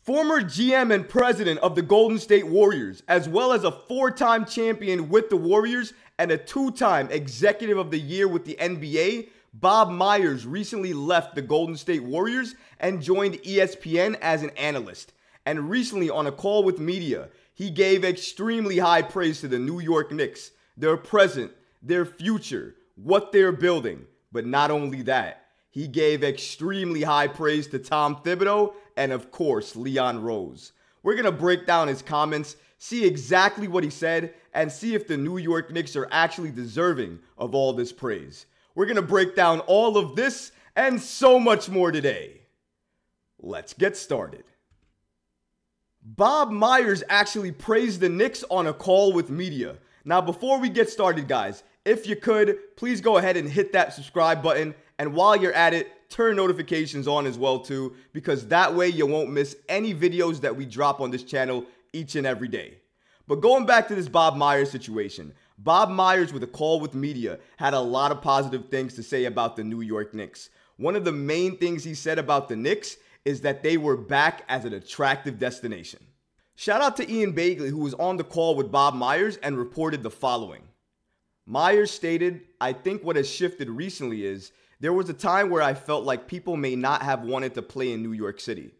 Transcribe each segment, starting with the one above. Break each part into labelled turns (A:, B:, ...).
A: Former GM and president of the Golden State Warriors, as well as a 4-time champion with the Warriors and a 2-time Executive of the Year with the NBA, Bob Myers recently left the Golden State Warriors and joined ESPN as an analyst. And recently on a call with media, he gave extremely high praise to the New York Knicks, their present, their future, what they're building. But not only that, he gave extremely high praise to Tom Thibodeau and, of course, Leon Rose. We're going to break down his comments, see exactly what he said, and see if the New York Knicks are actually deserving of all this praise. We're going to break down all of this and so much more today. Let's get started. Bob Myers actually praised the Knicks on a call with media. Now, before we get started, guys, if you could, please go ahead and hit that subscribe button. And while you're at it, turn notifications on as well too, because that way you won't miss any videos that we drop on this channel each and every day. But going back to this Bob Myers situation, Bob Myers with a call with media had a lot of positive things to say about the New York Knicks. One of the main things he said about the Knicks is that they were back as an attractive destination. Shout out to Ian Begley, who was on the call with Bob Myers and reported the following. Myers stated, "I think what has shifted recently is there was a time where I felt like people may not have wanted to play in New York City.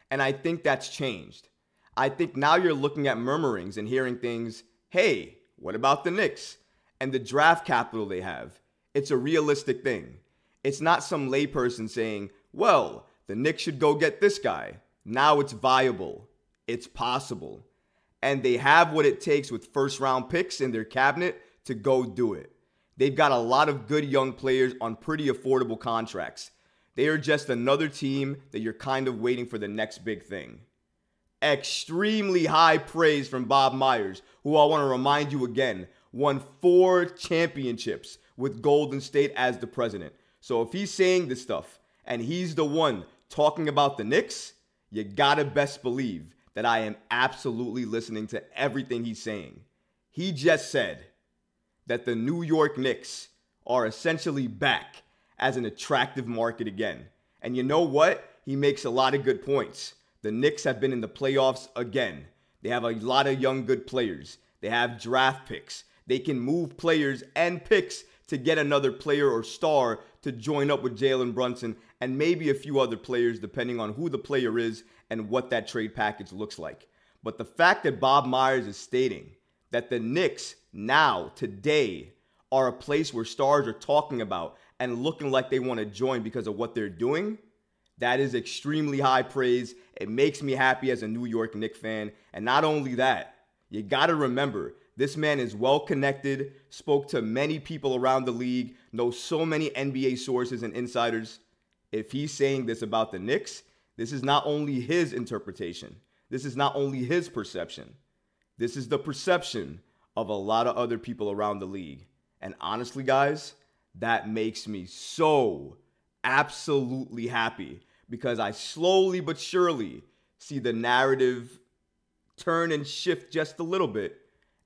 A: And I think that's changed. I think now you're looking at murmurings and hearing things, hey, what about the Knicks? And the draft capital they have. It's a realistic thing. It's not some layperson saying, well, the Knicks should go get this guy. Now it's viable. It's possible. And they have what it takes with first-round picks in their cabinet to go do it. They've got a lot of good young players on pretty affordable contracts. They are just another team that you're kind of waiting for the next big thing." Extremely high praise from Bob Myers, who I want to remind you again, won 4 championships with Golden State as the president. So if he's saying this stuff and he's the one talking about the Knicks, you gotta best believe that I am absolutely listening to everything he's saying. He just said that the New York Knicks are essentially back as an attractive market again. And you know what? He makes a lot of good points. The Knicks have been in the playoffs again. They have a lot of young good players. They have draft picks. They can move players and picks to get another player or star to join up with Jalen Brunson and maybe a few other players depending on who the player is and what that trade package looks like. But the fact that Bob Myers is stating that the Knicks now, today, are a place where stars are talking about and looking like they want to join because of what they're doing, that is extremely high praise. It makes me happy as a New York Knicks fan. And not only that, you got to remember, this man is well connected, spoke to many people around the league, knows so many NBA sources and insiders. If he's saying this about the Knicks, this is not only his interpretation. This is not only his perception. This is the perception of a lot of other people around the league. And honestly, guys, that makes me so absolutely happy because I slowly but surely see the narrative turn and shift just a little bit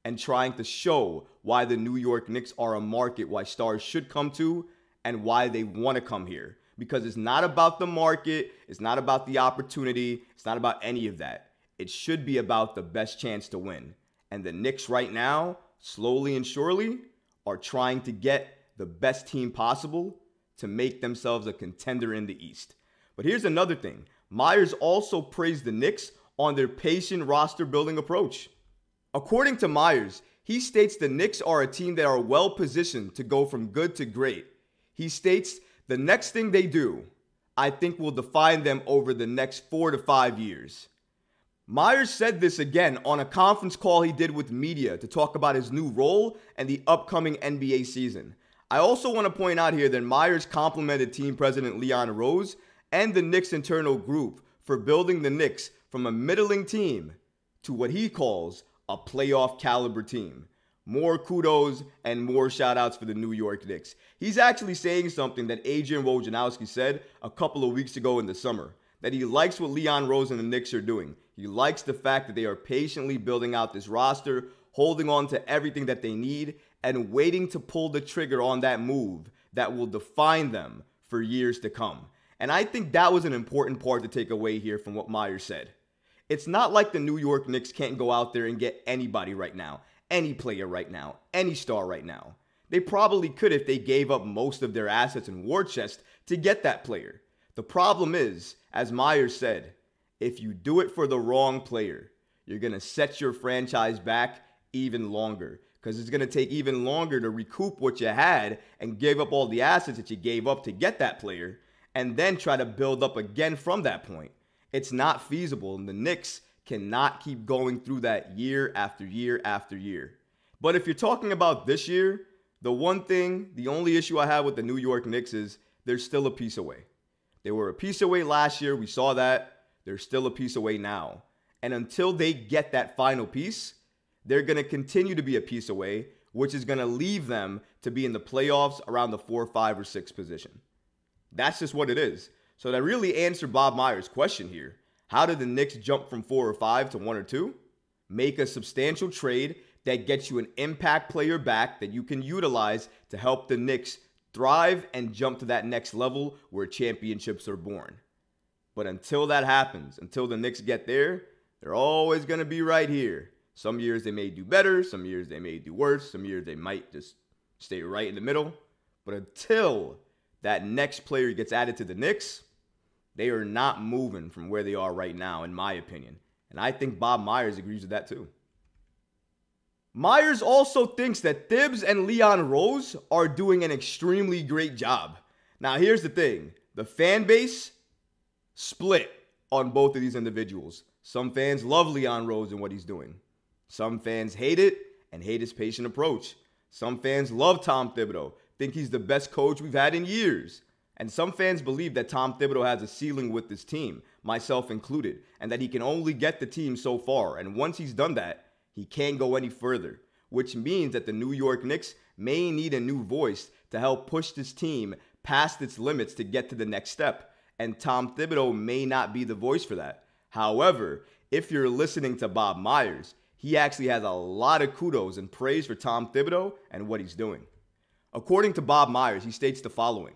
A: and trying to show why the New York Knicks are a market why stars should come to and why they want to come here. Because it's not about the market, it's not about the opportunity, it's not about any of that. It should be about the best chance to win. And the Knicks right now, slowly and surely, are trying to get the best team possible to make themselves a contender in the East. But here's another thing. Myers also praised the Knicks on their patient roster building approach. According to Myers, he states the Knicks are a team that are well positioned to go from good to great. He states the next thing they do, I think, will define them over the next 4 to 5 years. Myers said this again on a conference call he did with media to talk about his new role and the upcoming NBA season. I also want to point out here that Myers complimented team president Leon Rose and the Knicks internal group for building the Knicks from a middling team to what he calls a playoff caliber team. More kudos and more shout outs for the New York Knicks. He's actually saying something that Adrian Wojnarowski said a couple of weeks ago in the summer, that he likes what Leon Rose and the Knicks are doing. He likes the fact that they are patiently building out this roster, holding on to everything that they need, and waiting to pull the trigger on that move that will define them for years to come. And I think that was an important part to take away here from what Myers said. It's not like the New York Knicks can't go out there and get anybody right now, any player right now, any star right now. They probably could if they gave up most of their assets in war chest to get that player. The problem is, as Myers said, if you do it for the wrong player, you're going to set your franchise back even longer because it's going to take even longer to recoup what you had and give up all the assets that you gave up to get that player and then try to build up again from that point. It's not feasible, and the Knicks cannot keep going through that year after year after year. But if you're talking about this year, the only issue I have with the New York Knicks is they're still a piece away. They were a piece away last year. We saw that. They're still a piece away now. And until they get that final piece, they're going to continue to be a piece away, which is going to leave them to be in the playoffs around the 4, 5, or 6 position. That's just what it is. So to really answer Bob Myers' question here, how did the Knicks jump from 4 or 5 to 1 or 2? Make a substantial trade that gets you an impact player back that you can utilize to help the Knicks thrive and jump to that next level where championships are born. But until that happens, until the Knicks get there, they're always going to be right here. Some years they may do better, some years they may do worse, some years they might just stay right in the middle. But until that next player gets added to the Knicks, they are not moving from where they are right now, in my opinion. And I think Bob Myers agrees with that too. Myers also thinks that Thibs and Leon Rose are doing an extremely great job. Now, here's the thing. The fan base split on both of these individuals. Some fans love Leon Rose and what he's doing. Some fans hate it and hate his patient approach. Some fans love Tom Thibodeau, think he's the best coach we've had in years. And some fans believe that Tom Thibodeau has a ceiling with this team, myself included, and that he can only get the team so far. And once he's done that, he can't go any further, which means that the New York Knicks may need a new voice to help push this team past its limits to get to the next step. And Tom Thibodeau may not be the voice for that. However, if you're listening to Bob Myers, he actually has a lot of kudos and praise for Tom Thibodeau and what he's doing. According to Bob Myers, he states the following.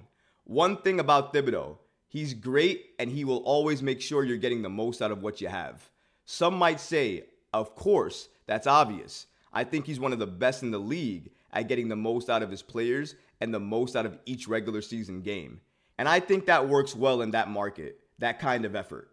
A: One thing about Thibodeau, he's great and he will always make sure you're getting the most out of what you have. Some might say, of course, that's obvious. I think he's one of the best in the league at getting the most out of his players and the most out of each regular season game. And I think that works well in that market, that kind of effort.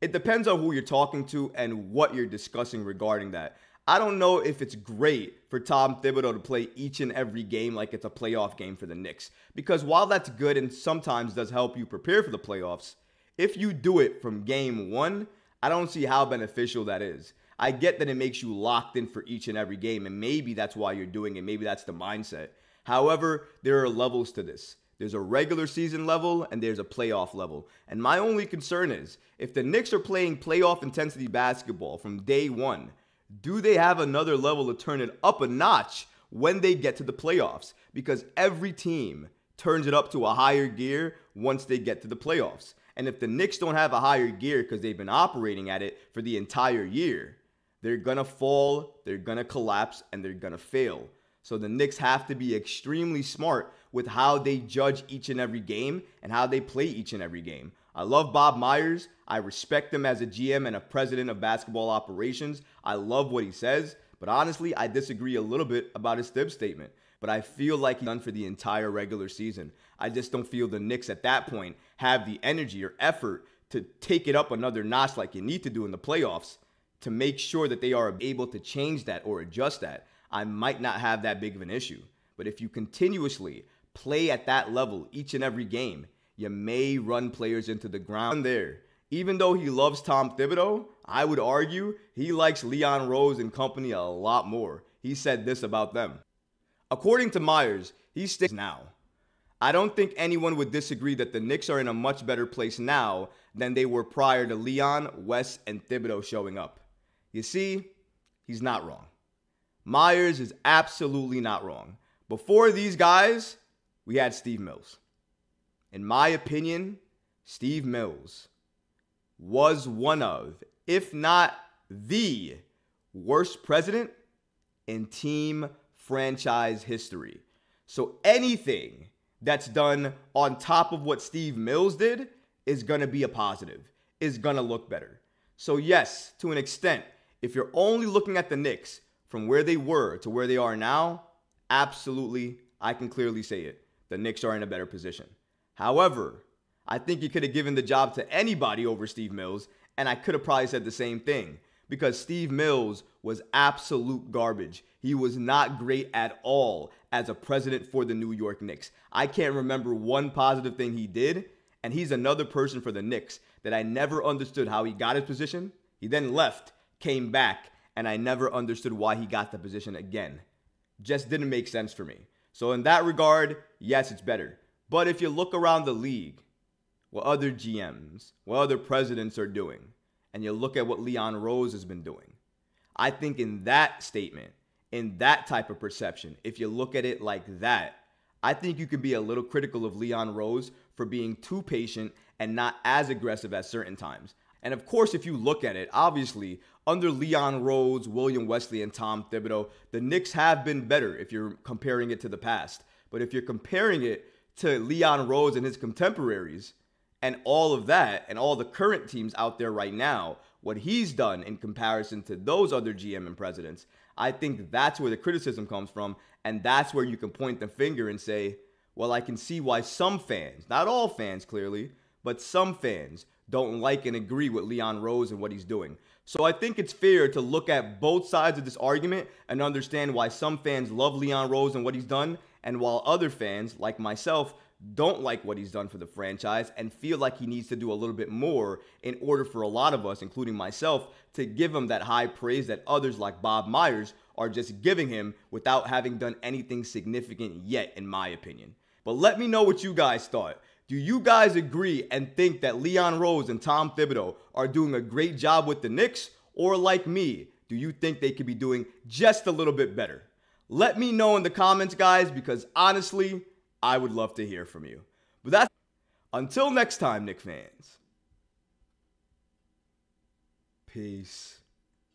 A: It depends on who you're talking to and what you're discussing regarding that. I don't know if it's great for Tom Thibodeau to play each and every game like it's a playoff game for the Knicks. Because while that's good and sometimes does help you prepare for the playoffs, if you do it from game one, I don't see how beneficial that is. I get that it makes you locked in for each and every game, and maybe that's why you're doing it. Maybe that's the mindset. However, there are levels to this. There's a regular season level and there's a playoff level. And my only concern is, if the Knicks are playing playoff intensity basketball from day one, do they have another level to turn it up a notch when they get to the playoffs? Because every team turns it up to a higher gear once they get to the playoffs. And if the Knicks don't have a higher gear because they've been operating at it for the entire year, they're going to fall, they're going to collapse, and they're going to fail. So the Knicks have to be extremely smart with how they judge each and every game and how they play each and every game. I love Bob Myers. I respect him as a GM and a president of basketball operations. I love what he says, but honestly, I disagree a little bit about his Thibs statement. But I feel like he's done for the entire regular season. I just don't feel the Knicks at that point have the energy or effort to take it up another notch like you need to do in the playoffs to make sure that they are able to change that or adjust that. I might not have that big of an issue. But if you continuously play at that level each and every game, you may run players into the ground there. Even though he loves Tom Thibodeau, I would argue he likes Leon Rose and company a lot more. He said this about them. According to Myers, he states now, I don't think anyone would disagree that the Knicks are in a much better place now than they were prior to Leon, Wes, and Thibodeau showing up. You see, he's not wrong. Myers is absolutely not wrong. Before these guys, we had Steve Mills. In my opinion, Steve Mills was one of, if not the worst president in team franchise history. So anything that's done on top of what Steve Mills did is going to be a positive, is going to look better. So yes, to an extent, if you're only looking at the Knicks from where they were to where they are now, absolutely, I can clearly say it. The Knicks are in a better position. However, I think you could have given the job to anybody over Steve Mills, and I could have probably said the same thing, because Steve Mills was absolute garbage. He was not great at all as a president for the New York Knicks. I can't remember one positive thing he did, and he's another person for the Knicks that I never understood how he got his position. He then left, came back, and I never understood why he got the position again. Just didn't make sense for me. So in that regard, yes, it's better. But if you look around the league, what other GMs, what other presidents are doing, and you look at what Leon Rose has been doing, I think in that statement, in that type of perception, if you look at it like that, I think you can be a little critical of Leon Rose for being too patient and not as aggressive at certain times. And of course, if you look at it, obviously, under Leon Rose, William Wesley, and Tom Thibodeau, the Knicks have been better if you're comparing it to the past. But if you're comparing it to Leon Rose and his contemporaries, and all of that, and all the current teams out there right now, what he's done in comparison to those other GM and presidents, I think that's where the criticism comes from, and that's where you can point the finger and say, well, I can see why some fans, not all fans clearly, but some fans don't like and agree with Leon Rose and what he's doing. So I think it's fair to look at both sides of this argument and understand why some fans love Leon Rose and what he's done, and while other fans, like myself, don't like what he's done for the franchise and feel like he needs to do a little bit more in order for a lot of us, including myself, to give him that high praise that others like Bob Myers are just giving him without having done anything significant yet, in my opinion. But let me know what you guys thought. Do you guys agree and think that Leon Rose and Tom Thibodeau are doing a great job with the Knicks? Or like me, do you think they could be doing just a little bit better? Let me know in the comments, guys, because honestly, I would love to hear from you. But that's until next time, Knicks fans. Peace.